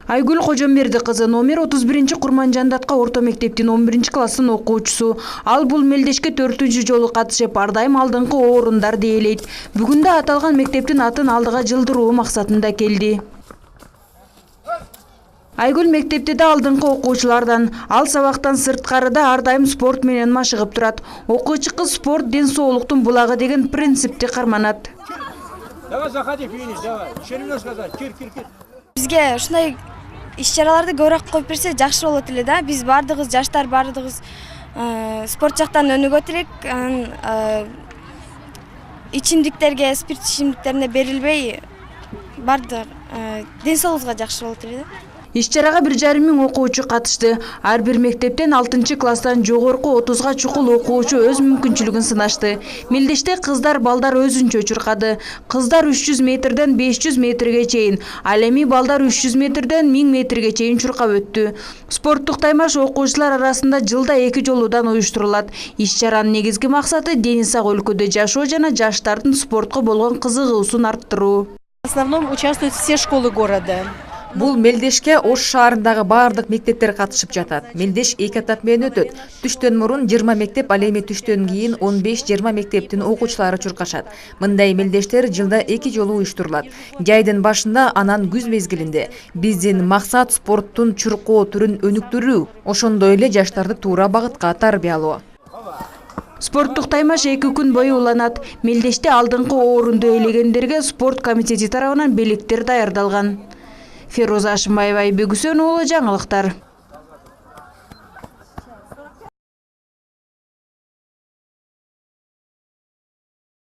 Айгүл Кожомберди кызы номер 31 Курманжандатка орто мектептин 11 класстын окуучусу. Ал бул мелдешке 4-жолу жолу катышып, ар дайым алдыңкы орундар ээлейт. Бүгүн да аталган мектептин атын алдыга жылдыруу максатында келди. Айгүл мектепте да алдыңкы окуучулардан, ал сабактан сырткарыда ар дайым спорт менен машыгып турат. Окуучу кыз спорт ден соолуктун булагы деген принципти карманат. Давай заходи, финиш, давай. Еще немножко назад. Кир. Бизге ушундай иш-чараларды көбүрөөк коюп берсе жакшы болот эле да. Биз бардыгыз жаштар бардыгыз спорт жактан өнүгөт элек. Ичимдиктерге, спирт ичимдиктерине берилбей бардык ден соолугубузга жакшы болот эле да. Иш-чарага 1,5 миң окуучу катышты. Ар бир мектептен 6 класстан жогорку 30га чукул окуучу өз мүмкүнчүлүгүн сынашты. Мелдеште кыздар балдар өзүнчө чуркады. Кыздар 300 метрден 500 метрге чейин, ал эми балдар 300 метрден 1000 метрге чейин чуркап өттү. Спорттук таймаш окуучулар арасында жылда 2 жолудан уюштурулат. Иш-чаранын негизги максаты дени сак өлкөдө жашоо жана жаштардын спортко болгон кызыгуусун арттыруу. В основном участвуют все школы города. Бул Мелдешке Ош шаарындагы баардык мектептер катышып жатат. Мелдеш 2 этап менен өтөт. Түштөн мурун 20 мектеп, ал эми түштөн кийин 15-20 мектептин окуучулары чуркашат. Мындай мелдештер жылда 2 жолу уюштурулат. Жайдын башында, анан күз мезгилинде. Биздин максат спорттун чуркоо түрүн өнүктүрүү, ошондой эле жаштарды туура багытка тарбиялоо. Спорттук таймаш 2 күн бою уланат. Мелдеште алдыңкы орунду ээлегендерге спорт комитети тарабынан белектер даярдалган. Фероза Ашымбаева, Айбек Үсөнұлы, жаңылыктар.